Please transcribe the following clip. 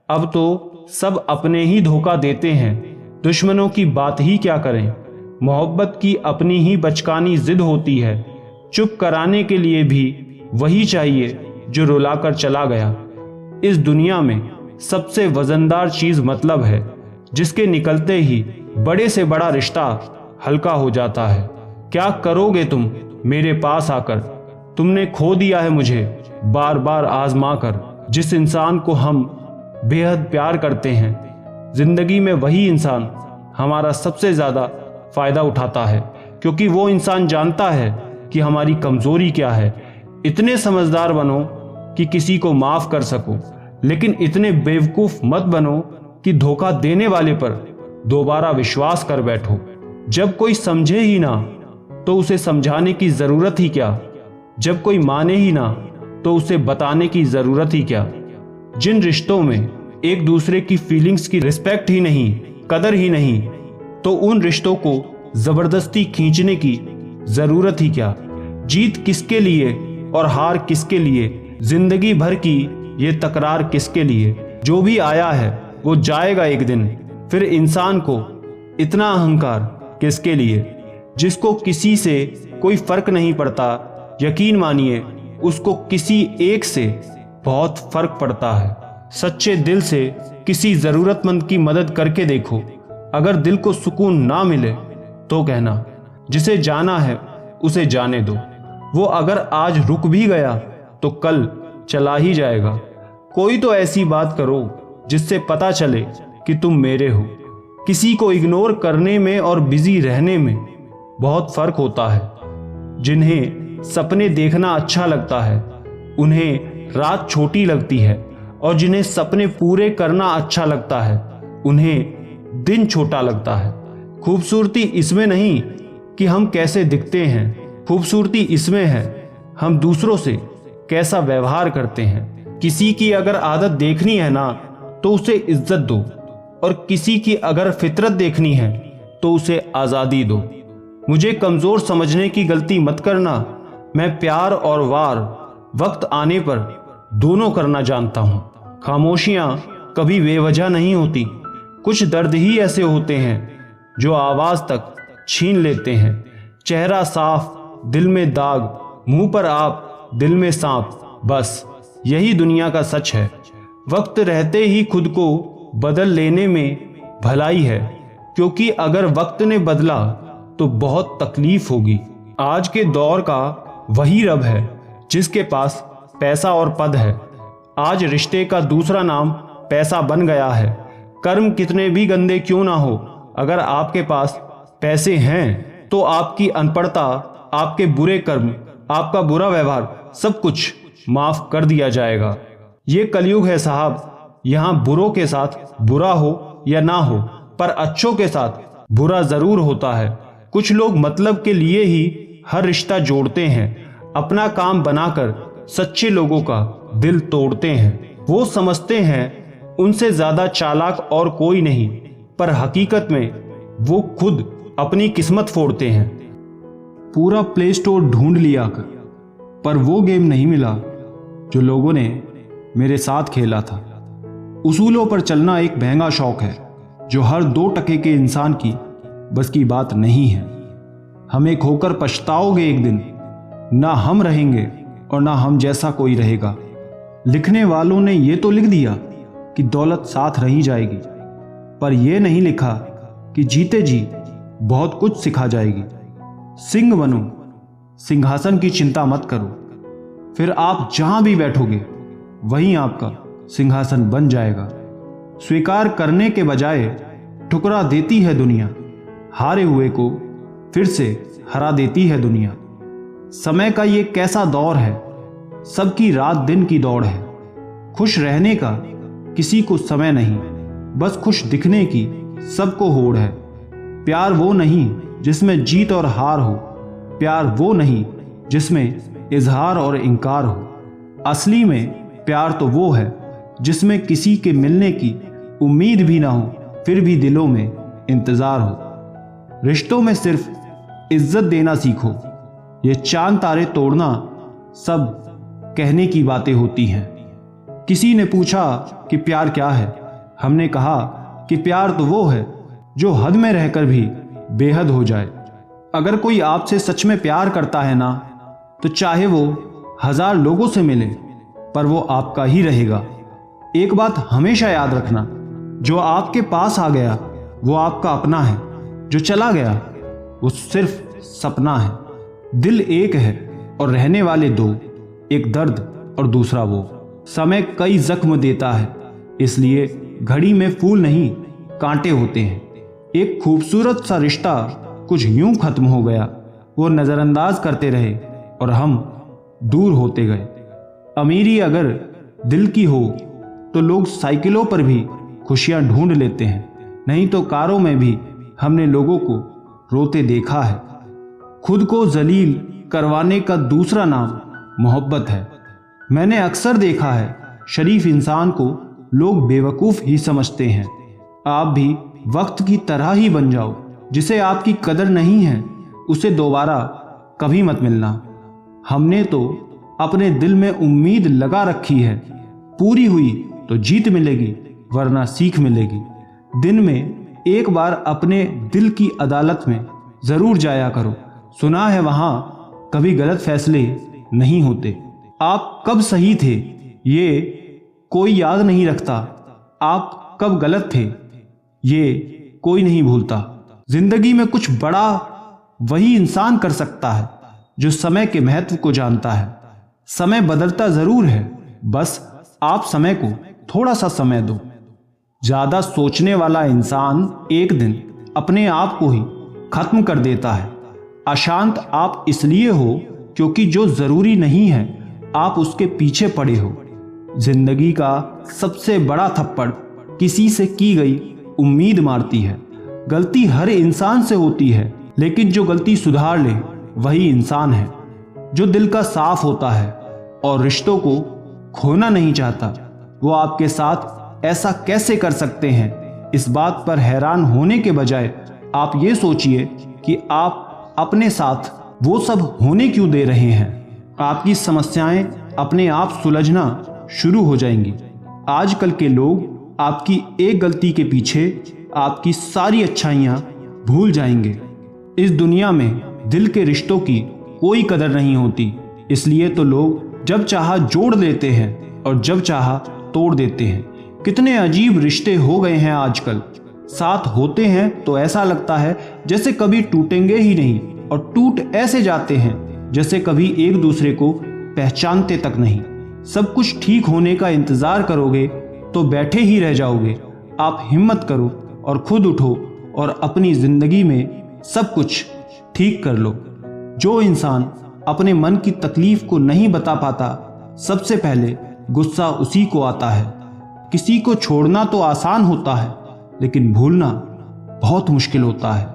अब तो सब अपने ही धोखा देते हैं, दुश्मनों की बात ही क्या करें। मोहब्बत की अपनी ही बचकानी जिद होती है, चुप कराने के लिए भी वही चाहिए जो रुलाकर चला गया। इस दुनिया में सबसे वजनदार चीज मतलब है, जिसके निकलते ही बड़े से बड़ा रिश्ता हल्का हो जाता है। क्या करोगे तुम मेरे पास आकर, तुमने खो दिया है मुझे बार बार आजमा कर। जिस इंसान को हम बेहद प्यार करते हैं, जिंदगी में वही इंसान हमारा सबसे ज्यादा फायदा उठाता है, क्योंकि वो इंसान जानता है कि हमारी कमजोरी क्या है। इतने समझदार बनो कि किसी को माफ कर सको, लेकिन इतने बेवकूफ मत बनो कि धोखा देने वाले पर दोबारा विश्वास कर बैठो। जब कोई समझे ही ना तो उसे समझाने की जरूरत ही क्या, जब कोई माने ही ना तो उसे बताने की जरूरत ही क्या। जिन रिश्तों में एक दूसरे की फीलिंग्स की रिस्पेक्ट ही नहीं, कदर ही नहीं, तो उन रिश्तों को जबरदस्ती खींचने की जरूरत ही क्या। जीत किसके लिए और हार किसके लिए, जिंदगी भर की ये तकरार किसके लिए। जो भी आया है वो जाएगा एक दिन, फिर इंसान को इतना अहंकार किसके लिए। जिसको किसी से कोई फर्क नहीं पड़ता, यकीन मानिए उसको किसी एक से बहुत फर्क पड़ता है। सच्चे दिल से किसी जरूरतमंद की मदद करके देखो, अगर दिल को सुकून ना मिले तो कहना, जिसे जाना है उसे जाने दो। वो अगर आज रुक भी गया तो कल चला ही जाएगा। कोई तो ऐसी बात करो जिससे पता चले कि तुम मेरे हो। किसी को इग्नोर करने में और बिजी रहने में बहुत फर्क होता है। जिन्हें सपने देखना अच्छा लगता है उन्हें रात छोटी लगती है, और जिन्हें सपने पूरे करना अच्छा लगता है उन्हें दिन छोटा लगता है। खूबसूरती इसमें नहीं कि हम कैसे दिखते हैं, खूबसूरती इसमें है हम दूसरों से कैसा व्यवहार करते हैं। किसी की अगर आदत देखनी है ना तो उसे इज्जत दो, और किसी की अगर फितरत देखनी है तो उसे आज़ादी दो। मुझे कमज़ोर समझने की गलती मत करना, मैं प्यार और वार वक्त आने पर दोनों करना जानता हूँ। खामोशियाँ कभी बेवजह नहीं होती, कुछ दर्द ही ऐसे होते हैं जो आवाज़ तक छीन लेते हैं। चेहरा साफ, दिल में दाग, मुंह पर आप, दिल में सांप, बस यही दुनिया का सच है। वक्त रहते ही खुद को बदल लेने में भलाई है, क्योंकि अगर वक्त ने बदला तो बहुत तकलीफ होगी। आज के दौर का वही रब है जिसके पास पैसा और पद है। आज रिश्ते का दूसरा नाम पैसा बन गया है। कर्म कितने भी गंदे क्यों ना हो, अगर आपके पास पैसे हैं तो आपकी अनपढ़ता, आपके बुरे कर्म, आपका बुरा व्यवहार, सब कुछ माफ कर दिया जाएगा। ये कलयुग है साहब, यहाँ बुरों के साथ बुरा हो या ना हो, पर अच्छों के साथ बुरा जरूर होता है। कुछ लोग मतलब के लिए ही हर रिश्ता जोड़ते हैं, अपना काम बनाकर सच्चे लोगों का दिल तोड़ते हैं। वो समझते हैं उनसे ज्यादा चालाक और कोई नहीं, पर हकीकत में वो खुद अपनी किस्मत फोड़ते हैं। पूरा प्ले स्टोर ढूंढ लिया पर वो गेम नहीं मिला जो लोगों ने मेरे साथ खेला था। उसूलों पर चलना एक महंगा शौक है जो हर 2 टके के इंसान की बस की बात नहीं है। हमें खोकर पछताओगे एक दिन, ना हम रहेंगे और ना हम जैसा कोई रहेगा। लिखने वालों ने ये तो लिख दिया कि दौलत साथ रही जाएगी, पर यह नहीं लिखा कि जीते जी बहुत कुछ सिखा जाएगी। सिंह बनो, सिंहासन की चिंता मत करो, फिर आप जहां भी बैठोगे वहीं आपका सिंहासन बन जाएगा। स्वीकार करने के बजाय ठुकरा देती है दुनिया, हारे हुए को फिर से हरा देती है दुनिया। समय का ये कैसा दौर है, सबकी रात दिन की दौड़ है। खुश रहने का किसी को समय नहीं, बस खुश दिखने की सबको होड़ है। प्यार वो नहीं जिसमें जीत और हार हो, प्यार वो नहीं जिसमें इजहार और इनकार हो। असली में प्यार तो वो है जिसमें किसी के मिलने की उम्मीद भी ना हो, फिर भी दिलों में इंतजार हो। रिश्तों में सिर्फ इज्जत देना सीखो, ये चांद तारे तोड़ना सब कहने की बातें होती हैं। किसी ने पूछा कि प्यार क्या है। हमने कहा कि प्यार तो वो है जो हद में रहकर भी बेहद हो जाए। अगर कोई आपसे सच में प्यार करता है ना, तो चाहे वो 1000 लोगों से मिले, पर वो आपका ही रहेगा। एक बात हमेशा याद रखना, जो आपके पास आ गया वो आपका अपना है, जो चला गया वो सिर्फ सपना है। दिल एक है और रहने वाले दो, एक दर्द और दूसरा वो। समय कई जख्म देता है, इसलिए घड़ी में फूल नहीं कांटे होते हैं। एक खूबसूरत सा रिश्ता कुछ यूं खत्म हो गया, वो नज़रअंदाज करते रहे और हम दूर होते गए। अमीरी अगर दिल की हो तो लोग साइकिलों पर भी खुशियां ढूंढ लेते हैं, नहीं तो कारों में भी हमने लोगों को रोते देखा है। खुद को जलील करवाने का दूसरा नाम मोहब्बत है। मैंने अक्सर देखा है, शरीफ इंसान को लोग बेवकूफ़ ही समझते हैं। आप भी वक्त की तरह ही बन जाओ। जिसे आपकी कदर नहीं है उसे दोबारा कभी मत मिलना। हमने तो अपने दिल में उम्मीद लगा रखी है, पूरी हुई तो जीत मिलेगी वरना सीख मिलेगी। दिन में एक बार अपने दिल की अदालत में ज़रूर जाया करो। सुना है वहाँ कभी गलत फैसले नहीं होते। आप कब सही थे ये कोई याद नहीं रखता, आप कब गलत थे ये कोई नहीं भूलता। जिंदगी में कुछ बड़ा वही इंसान कर सकता है जो समय के महत्व को जानता है। समय बदलता जरूर है, बस आप समय को थोड़ा सा समय दो। ज्यादा सोचने वाला इंसान एक दिन अपने आप को ही खत्म कर देता है। अशांत आप इसलिए हो क्योंकि जो जरूरी नहीं है आप उसके पीछे पड़े हो। जिंदगी का सबसे बड़ा थप्पड़ किसी से की गई उम्मीद मारती है। गलती हर इंसान से होती है, लेकिन जो गलती सुधार ले वही इंसान है। जो दिल का साफ होता है और रिश्तों को खोना नहीं चाहता, वो आपके साथ ऐसा कैसे कर सकते हैं। इस बात पर हैरान होने के बजाय आप ये सोचिए कि आप अपने साथ वो सब होने क्यों दे रहे हैं। आपकी समस्याएं अपने आप सुलझना शुरू हो जाएंगी। आजकल के लोग आपकी एक गलती के पीछे आपकी सारी अच्छाइयाँ भूल जाएंगे। इस दुनिया में दिल के रिश्तों की कोई कदर नहीं होती, इसलिए तो लोग जब चाहा जोड़ देते हैं और जब चाहा तोड़ देते हैं। कितने अजीब रिश्ते हो गए हैं आजकल। साथ होते हैं तो ऐसा लगता है जैसे कभी टूटेंगे ही नहीं, और टूट ऐसे जाते हैं जैसे कभी एक दूसरे को पहचानते तक नहीं। सब कुछ ठीक होने का इंतजार करोगे तो बैठे ही रह जाओगे। आप हिम्मत करो और खुद उठो और अपनी जिंदगी में सब कुछ ठीक कर लो। जो इंसान अपने मन की तकलीफ को नहीं बता पाता, सबसे पहले गुस्सा उसी को आता है। किसी को छोड़ना तो आसान होता है, लेकिन भूलना बहुत मुश्किल होता है।